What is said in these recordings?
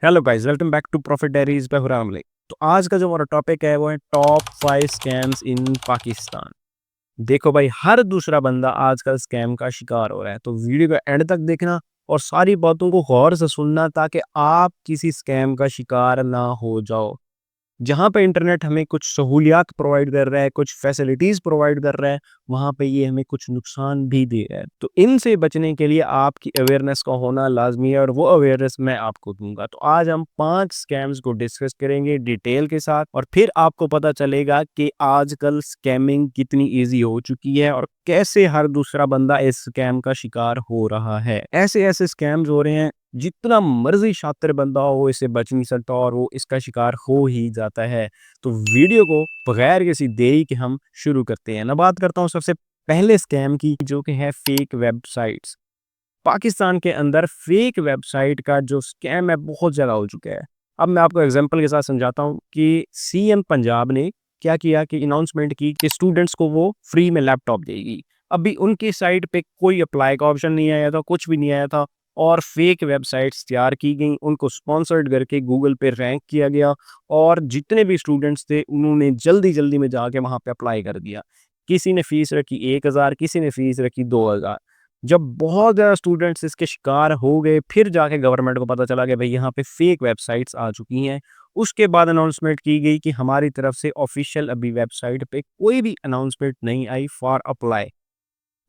Hello guys, welcome back to profit diaries by Huram Malik. तो आज का जो हमारा टॉपिक है वो है टॉप 5 स्कैम्स इन पाकिस्तान। देखो भाई, हर दूसरा बंदा आजकल स्कैम का शिकार हो रहा है, तो वीडियो का एंड तक देखना और सारी बातों को गौर से सुनना ताकि आप किसी स्कैम का शिकार ना हो जाओ। जहाँ पे इंटरनेट हमें कुछ सहूलियात प्रोवाइड कर रहा है, कुछ फैसिलिटीज़ प्रोवाइड कर रहा है, वहाँ पे ये हमें कुछ नुकसान भी दे रहा है। तो इनसे बचने के लिए आपकी अवेयरनेस का होना लाज़मी है और वो अवेयरनेस मैं आपको दूँगा। तो आज हम 5 स्कैम्स को डिस्कस करेंगे डिटेल के साथ और फिर आपको पता चलेगा कि आजकल स्कैमिंग कितनी ईज़ी हो चुकी है और कैसे हर दूसरा बंदा इस स्कैम का शिकार हो रहा है। ऐसे-ऐसे स्कैम्स हो रहे हैं, जितना मर्जी शातिर बंदा हो वो इससे बच नहीं सकता और वो इसका शिकार हो ही जाता है। तो वीडियो को बगैर किसी देरी के हम शुरू करते हैं। मैं बात करता हूँ सबसे पहले स्कैम की, जो कि है फेक वेबसाइट्स। पाकिस्तान के अंदर फेक वेबसाइट का जो स्कैम है बहुत ज़्यादा हो चुका है। अब मैं आपको एग्जांपल के साथ समझाता हूँ कि सीएम पंजाब ने क्या किया कि अनाउंसमेंट की कि स्टूडेंट्स को वो फ्री में लैपटॉप देगी। अभी उनकी साइट पे कोई अप्लाई का ऑप्शन नहीं आया था, कुछ भी नहीं आया था और फेक वेबसाइट्स तैयार की गई, उनको स्पॉन्सर्ड करके गूगल पे रैंक किया गया और जितने भी स्टूडेंट्स थे उन्होंने जल्दी-जल्दी में जाके वहाँ पे अप्लाई कर दिया। किसी ने फीस रखी 1000, किसी ने फीस रखी 2000। जब बहुत ज़्यादा स्टूडेंट्स इसके शिकार हो गए, फिर जाके गवर्नमेंट को पता चला कि भई यहाँ पे फेक वेबसाइट्स आ चुकी हैं। उसके बाद अनाउंसमेंट की गई कि हमारी तरफ से ऑफ़िशियल अभी वेबसाइट पे कोई भी अनाउंसमेंट नहीं आई फॉर अप्लाई।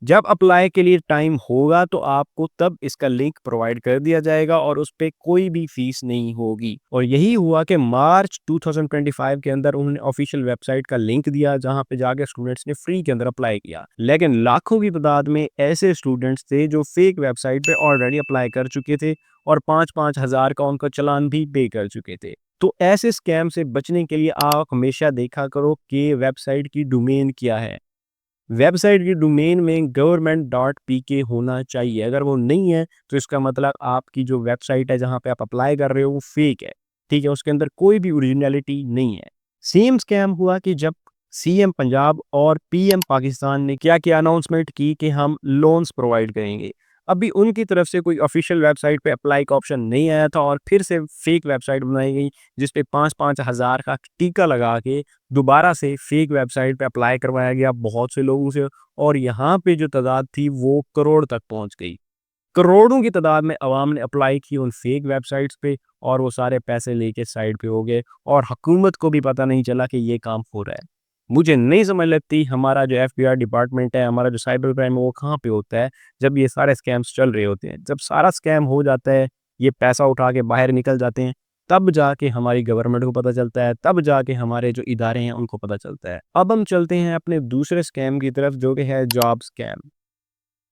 जब अप्लाई के लिए टाइम होगा तो आपको तब इसका लिंक प्रोवाइड कर दिया जाएगा और उस पे कोई भी फीस नहीं होगी। और यही हुआ कि मार्च 2025 के अंदर उन्होंने ऑफिशियल वेबसाइट का लिंक दिया जहां पे जाके स्टूडेंट्स ने फ्री के अंदर अप्लाई किया। लेकिन लाखों की तादाद में ऐसे स्टूडेंट्स थे जो फेक वेबसाइट पे ऑलरेडी अप्लाई कर चुके थे और 5-5 हज़ार का उनका चालान भी पे कर चुके थे। तो ऐसे स्कैम से बचने के लिए आप हमेशा देखा करो कि वेबसाइट की डोमेन क्या है। वेबसाइट की डोमेन में government.pk होना चाहिए। अगर वो नहीं है तो इसका मतलब आपकी जो वेबसाइट है जहाँ पे आप अप्लाई कर रहे हो वो फेक है। ठीक है, उसके अंदर कोई भी ओरिजिनलिटी नहीं है। सेम स्कैम हुआ कि जब सीएम पंजाब और पीएम पाकिस्तान ने क्या किया, अनाउंसमेंट की कि हम लोन्स प्रोवाइड करेंगे। अभी उनकी तरफ से कोई ऑफिशियल वेबसाइट पे अप्लाई का ऑप्शन नहीं आया था और फिर से फेक वेबसाइट बनाई गई जिस पे 5-5 हज़ार का टीका लगा के दोबारा से फेक वेबसाइट पे अप्लाई करवाया गया बहुत से लोगों से और यहाँ पे जो तादाद थी वो करोड़ तक पहुँच गई। करोड़ों की तादाद में अवाम ने अप्लाई की उन फेक वेबसाइट्स पे और वो सारे पैसे लेके साइड पे हो गए और हुकूमत को भी पता नहीं चला कि ये काम हो रहा है। मुझे नहीं समझ लगती हमारा जो एफबीआई डिपार्टमेंट है, हमारा जो साइबर क्राइम है वो कहाँ पे होता है जब ये सारे स्कैम्स चल रहे होते हैं। जब सारा स्कैम हो जाता है, ये पैसा उठा के बाहर निकल जाते हैं, तब जाके हमारी गवर्नमेंट को पता चलता है, तब जाके हमारे जो इदारे हैं उनको पता चलता है। अब हम चलते हैं अपने दूसरे स्कैम की तरफ, जो कि है जॉब स्कैम।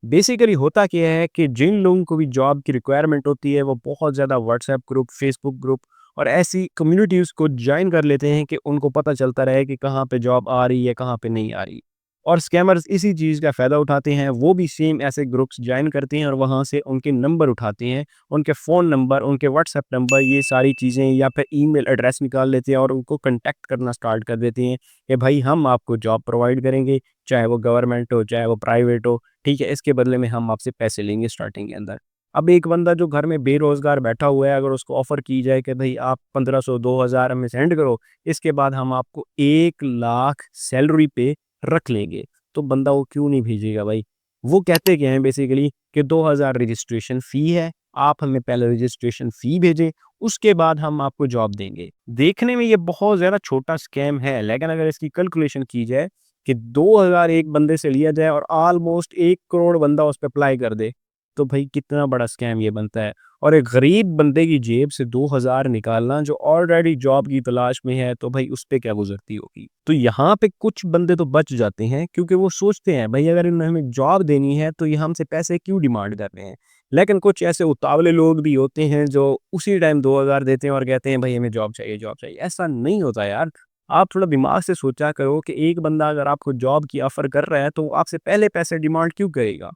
बेसिकली होता क्या है कि जिन लोगों को भी जॉब की रिक्वायरमेंट होती है वो बहुत ज़्यादा व्हाट्सएप ग्रुप, फेसबुक ग्रुप और ऐसी कम्युनिटीज़ को ज्वाइन कर लेते हैं कि उनको पता चलता रहे कि कहाँ पे जॉब आ रही है, कहाँ पे नहीं आ रही। और स्कैमर्स इसी चीज़ का फ़ायदा उठाते हैं, वो भी सेम ऐसे ग्रुप्स ज्वाइन करते हैं और वहाँ से उनके नंबर उठाते हैं, उनके फ़ोन नंबर, उनके व्हाट्सएप नंबर, ये सारी चीज़ें या फिर ईमेल एड्रेस निकाल लेते हैं और उनको कॉन्टैक्ट करना स्टार्ट कर देते हैं कि भाई हम आपको जॉब प्रोवाइड करेंगे, चाहे वो गवर्नमेंट हो, चाहे वो प्राइवेट हो। ठीक है, इसके बदले में हम आपसे पैसे लेंगे स्टार्टिंग के अंदर। अब एक बंदा जो घर में बेरोज़गार बैठा हुआ है, अगर उसको ऑफ़र की जाए कि भई आप 1500 2000 हमें सेंड करो, इसके बाद हम आपको 1 लाख सैलरी पे रख लेंगे, तो बंदा वो क्यों नहीं भेजेगा भाई? वो कहते क्या हैं बेसिकली कि 2000 रजिस्ट्रेशन फ़ी है, आप हमें पहले रजिस्ट्रेशन फ़ी भेजें, उसके बाद हम आपको जॉब देंगे। देखने में ये बहुत ज़्यादा छोटा स्कैम है, लेकिन अगर इसकी कैलकुलेशन की जाए कि 2000 एक बंदे से लिया जाए और ऑलमोस्ट 1 करोड़ बंदा उस पे अप्लाई कर दे, तो भाई कितना बड़ा स्कैम ये बनता है। और एक गरीब बंदे की जेब से 2000 निकालना जो ऑलरेडी जॉब की तलाश में है, तो भाई उस पे क्या गुज़रती होगी। तो यहाँ पे कुछ बंदे तो बच जाते हैं क्योंकि वो सोचते हैं भाई अगर इन्होंने हमें जॉब देनी है तो ये हमसे पैसे क्यों डिमांड कर रहे हैं। लेकिन कुछ ऐसे उतावले लोग भी होते हैं जो उसी टाइम 2000 देते हैं और कहते हैं भाई हमें जॉब चाहिए, जॉब चाहिए। ऐसा नहीं होता यार। आप थोड़ा दिमाग से सोचा करो कि एक बंदा अगर आपको जॉब की ऑफ़र कर रहा है तो वो आपसे पहले पैसे डिमांड क्यों करेगा?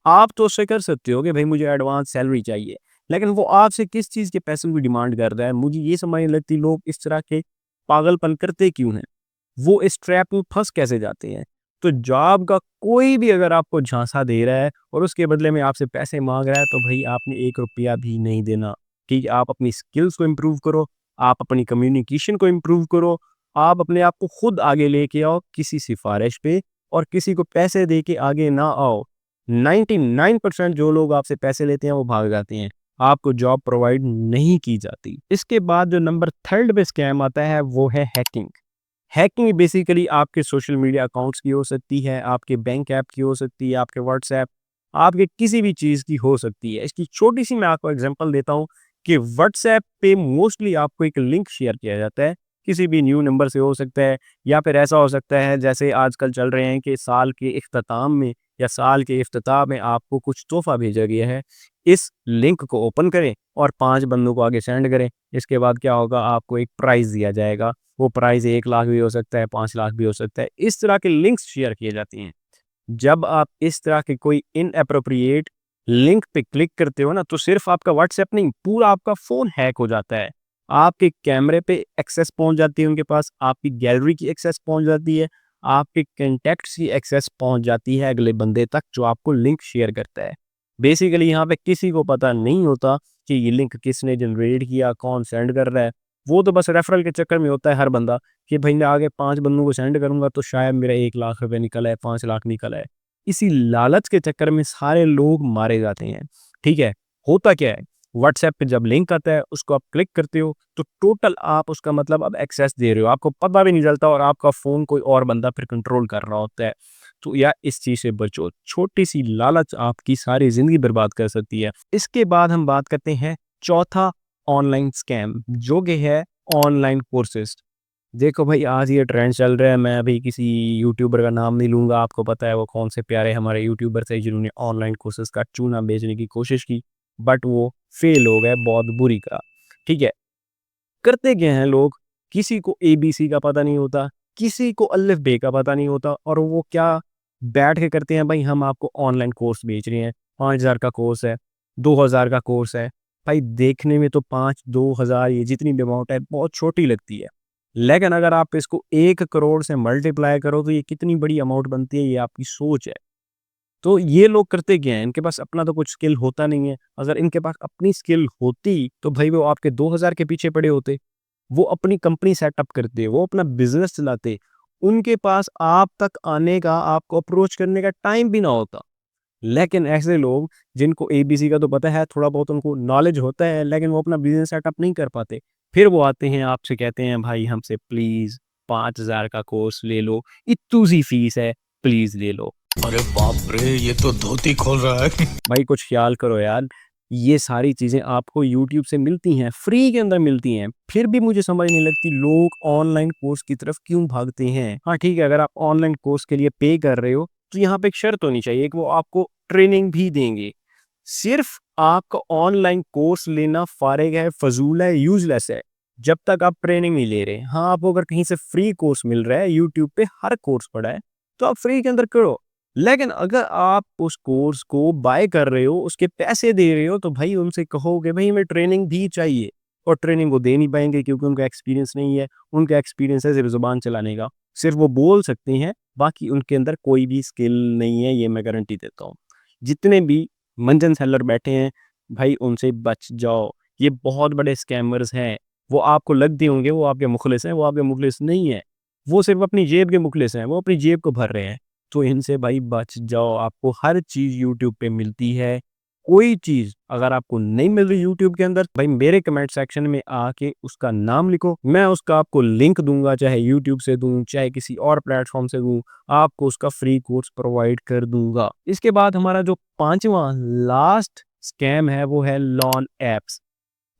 आप तो उससे कर सकते हो कि भाई मुझे एडवांस सैलरी चाहिए, लेकिन वो आपसे किस चीज़ के पैसों की डिमांड कर रहा है? मुझे ये समझ नहीं लगती लोग इस तरह के पागलपन करते क्यों हैं? वो इस ट्रैप में फँस कैसे जाते हैं? तो जॉब का कोई भी अगर आपको झांसा दे रहा है और उसके बदले में आपसे पैसे माँग रहा है तो भई आपने 1 रुपया भी नहीं देना। ठीक है, आप अपनी स्किल्स को इम्प्रूव करो, आप अपनी कम्युनिकेशन को इम्प्रूव करो, आप अपने आप को खुद आगे लेके आओ किसी सिफारिश पे, और किसी को पैसे दे के आगे ना आओ। 99% जो लोग आपसे पैसे लेते हैं वो भाग जाते हैं, आपको जॉब प्रोवाइड नहीं की जाती। इसके बाद जो नंबर थर्ड पे स्कैम आता है वो है हैकिंग। हैकिंग बेसिकली आपके सोशल मीडिया अकाउंट्स की हो सकती है, आपके बैंक ऐप की हो सकती है, आपके व्हाट्सएप, आपके किसी भी चीज़ की हो सकती है। इसकी छोटी सी मैं आपको एग्जांपल देता हूँ कि व्हाट्सएप पे मोस्टली आपको एक लिंक शेयर किया जाता है, किसी भी न्यू नंबर से हो सकता है, या फिर ऐसा हो सकता है जैसे आजकल चल रहे हैं कि साल के इख्तिताम में या साल के इफ्तिताह में आपको कुछ तोहफ़ा भेजा गया है। इस लिंक को ओपन करें और 5 बंदों को आगे सेंड करें। इसके बाद क्या होगा, आपको एक प्राइज़ दिया जाएगा। वो प्राइज़ 1 लाख भी हो सकता है, 5 लाख भी हो सकता है। इस तरह के लिंक्स शेयर किए जाती हैं। जब आप इस तरह के कोई इनएप्रोप्रिएट लिंक पे क्लिक करते हो ना, तो सिर्फ़ आपका व्हाट्सएप नहीं, पूरा आपका फ़ोन हैक हो जाता है। आपके कैमरे पे एक्सेस पहुँच जाती है उनके पास, आपकी गैलरी की एक्सेस पहुँच जाती है, आपके कॉन्टैक्ट्स की एक्सेस पहुँच जाती है अगले बंदे तक जो आपको लिंक शेयर करता है। बेसिकली यहाँ पे किसी को पता नहीं होता कि ये लिंक किसने जनरेट किया, कौन सेंड कर रहा है। वो तो बस रेफरल के चक्कर में होता है हर बंदा कि भाई मैं आगे 5 बंदों को सेंड करूँगा तो शायद मेरा 1 लाख रुपए निकल आए, 5 लाख निकल आए। इसी लालच के चक्कर में सारे लोग मारे जाते हैं। ठीक है? होता क्या है, व्हाट्सएप पे जब लिंक आता है उसको आप क्लिक करते हो तो टोटल आप उसका मतलब अब एक्सेस दे रहे हो। आपको पता भी नहीं चलता और आपका फ़ोन कोई और बंदा फिर कंट्रोल कर रहा होता है। तो या इस चीज़ से बचो। छोटी-सी लालच आपकी सारी ज़िंदगी बर्बाद कर सकती है। इसके बाद हम बात करते हैं चौथा ऑनलाइन स्कैम जो कि है ऑनलाइन कोर्सेज़। देखो भाई आज ये ट्रेंड चल रहा है, मैं अभी किसी यूट्यूबर का नाम नहीं लूँगा, आपको पता है वो कौन से प्यारे हमारे यूट्यूबर्स हैं जिन्होंने ऑनलाइन कोर्सेज़ का चूना बेचने की कोशिश की, बट वो फेल हो गए बहुत बुरी तरह। ठीक है? करते क्या हैं लोग, किसी को एबीसी का पता नहीं होता, किसी को अलिफ बे का पता नहीं होता और वो क्या बैठ के करते हैं, भाई हम आपको ऑनलाइन कोर्स बेच रहे हैं, 5000 का कोर्स है, 2000 का कोर्स है। भाई देखने में तो 5 2000 ये जितनी भी अमाउंट है बहुत छोटी लगती है। लेकिन अगर आप इसको 1 करोड़ से मल्टीप्लाई करो तो ये कितनी बड़ी अमाउंट बनती है, ये आपकी सोच है। तो ये लोग करते क्या हैं, इनके पास अपना तो कुछ स्किल होता नहीं है। अगर इनके पास अपनी स्किल होती तो भाई वो आपके 2000 के पीछे पड़े होते। वो अपनी कंपनी सेटअप करते, वो अपना बिज़नेस चलाते। उनके पास आप तक आने का, आपको अप्रोच करने का टाइम भी ना होता। लेकिन ऐसे लोग जिनको एबीसी का तो पता है, थोड़ा बहुत उनको नॉलेज होता है, लेकिन वो अपना बिज़नेस सेटअप नहीं कर पाते। फिर वो आते हैं आपसे कहते हैं भाई हमसे प्लीज़ 5000 का कोर्स ले लो, इतनी सी फीस है, प्लीज़ ले लो। अरे बाप रे, ये तो धोती खोल रहा है। भाई कुछ ख्याल करो यार, ये सारी चीज़ें आपको यूट्यूब से मिलती हैं, फ्री के अंदर मिलती हैं, फिर भी मुझे समझ नहीं लगती लोग ऑनलाइन कोर्स की तरफ क्यों भागते हैं। हाँ ठीक है, अगर आप ऑनलाइन कोर्स के लिए पे कर रहे हो, तो यहाँ पे एक शर्त होनी चाहिए कि वो आपको ट्रेनिंग भी देंगे। सिर्फ आपका ऑनलाइन कोर्स लेना फारिग है, फ़ज़ूल है, यूज़लेस है, जब तक आप ट्रेनिंग नहीं ले रहे। हाँ, आपको अगर कहीं से फ्री कोर्स मिल रहा है, यूट्यूब पे हर कोर्स पड़ा है, तो आप फ्री के अंदर करो। लेकिन अगर आप उस कोर्स को बाय कर रहे हो, उसके पैसे दे रहे हो, तो भाई उनसे कहो कि भाई हमें ट्रेनिंग भी चाहिए, और ट्रेनिंग वो दे नहीं पाएँगे क्योंकि उनका एक्सपीरियंस नहीं है। उनका एक्सपीरियंस है सिर्फ़ ज़ुबान चलाने का। सिर्फ़ वो बोल सकते हैं, बाकी उनके अंदर कोई भी स्किल नहीं है, ये मैं गारंटी देता हूँ। जितने भी मंजन सेलर बैठे हैं, भाई उनसे बच जाओ। ये बहुत बड़े स्कैमर्स हैं। वो आपको लगते होंगे वो आपके मुखलिस हैं, वो आपके मुखलिस नहीं हैं। वो सिर्फ़ अपनी जेब के मुखलिस हैं, वो अपनी जेब को भर रहे हैं। तो इनसे भाई बच जाओ, आपको हर चीज़ यूट्यूब पे मिलती है। कोई चीज़ अगर आपको नहीं मिल रही यूट्यूब के अंदर, भाई मेरे कमेंट सेक्शन में आके उसका नाम लिखो, मैं उसका आपको लिंक दूँगा, चाहे यूट्यूब से दूँ, चाहे किसी और प्लेटफ़ॉर्म से दूँ, आपको उसका फ्री कोर्स प्रोवाइड कर दूँगा। इसके बाद हमारा जो 5वां लास्ट स्कैम है वो है लोन ऐप्स।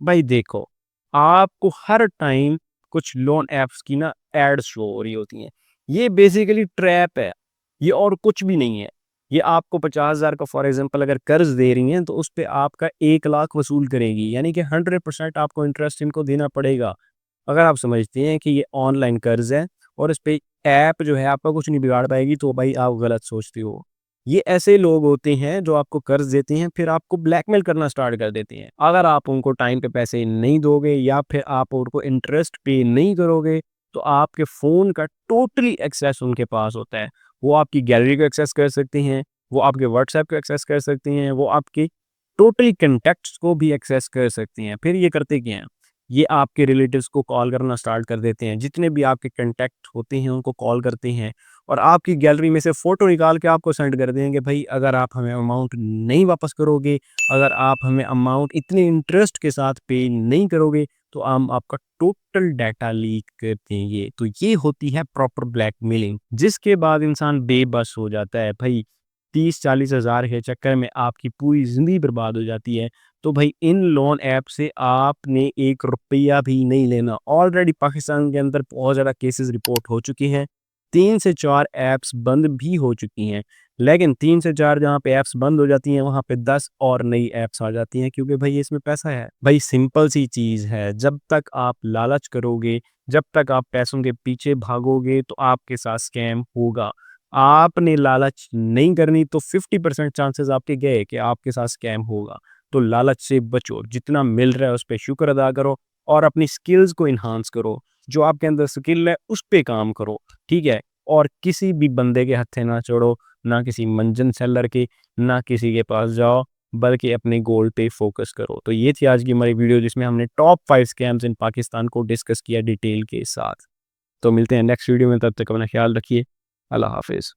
भाई देखो, आपको हर टाइम कुछ लोन ऐप्स की ना एड्स शो हो रही होती हैं। ये बेसिकली ट्रैप है, ये और कुछ भी नहीं है। ये आपको 50,000 का फॉर एग्ज़ाम्पल अगर कर्ज़ दे रही हैं, तो उस पे आपका 1 लाख वसूल करेगी, यानी कि 100% आपको इंटरेस्ट इनको देना पड़ेगा। अगर आप समझते हैं कि ये ऑनलाइन कर्ज़ है और इस पे ऐप जो है आपका कुछ नहीं बिगाड़ पाएगी, तो भाई आप गलत सोचते हो। ये ऐसे लोग होते हैं जो आपको कर्ज़ देते हैं, फिर आपको ब्लैकमेल करना स्टार्ट कर देते हैं। अगर आप उनको टाइम पे पैसे नहीं दोगे या फिर आप उनको इंटरेस्ट पे नहीं करोगे, तो आपके फ़ोन का टोटली एक्सेस उनके पास होता है। वो आपकी गैलरी को एक्सेस कर सकते हैं, वो आपके व्हाट्सएप को एक्सेस कर सकते हैं, वो आपकी टोटल कॉन्टैक्ट्स को भी एक्सेस कर सकते हैं। फिर ये करते क्या हैं, ये आपके रिलेटिव्स को कॉल करना स्टार्ट कर देते हैं। जितने भी आपके कॉन्टैक्ट होते हैं उनको कॉल करते हैं और आपकी गैलरी में से फ़ोटो निकाल के आपको सेंड कर देंगे, भाई अगर आप हमें अमाउंट नहीं वापस करोगे, अगर आप हमें अमाउंट इतने इंटरेस्ट के साथ पे नहीं करोगे, तो हम आपका टोटल डाटा लीक कर देंगे। तो ये होती है प्रॉपर ब्लैकमेलिंग, जिसके बाद इंसान बेबस हो जाता है। भाई 30-40 हज़ार के चक्कर में आपकी पूरी ज़िंदगी बर्बाद हो जाती है। तो भाई इन लोन ऐप से आपने 1 रुपया भी नहीं लेना। ऑलरेडी पाकिस्तान के अंदर बहुत ज़्यादा केसेस रिपोर्ट हो चुके हैं। 3 से 4 ऐप्स बंद भी हो चुकी हैं। लेकिन 3 से 4 जहाँ पे ऐप्स बंद हो जाती हैं, वहाँ पे 10 और नई ऐप्स आ जाती हैं, क्योंकि भाई इसमें पैसा है। भाई सिंपल सी चीज़ है, जब तक आप लालच करोगे, जब तक आप पैसों के पीछे भागोगे, तो आपके साथ स्कैम होगा। आपने लालच नहीं करनी तो 50% चांसेस आपके गए कि आपके साथ स्कैम होगा। तो लालच से बचो, जितना मिल रहा है उस पे शुक्र अदा करो और अपनी स्किल्स को एनहांस करो। जो आपके अंदर स्किल है उस पे काम करो, ठीक है? और किसी भी बंदे के हत्थे ना चढ़ो, ना किसी मंजन सेलर के, ना किसी के पास जाओ, बल्कि अपने गोल पे फोकस करो। तो ये थी आज की हमारी वीडियो, जिसमें हमने टॉप 5 स्कैम्स इन पाकिस्तान को डिस्कस किया डिटेल के साथ। तो मिलते हैं नेक्स्ट वीडियो में, तब तक अपना ख्याल रखिए। अल्लाह हाफ़िज़।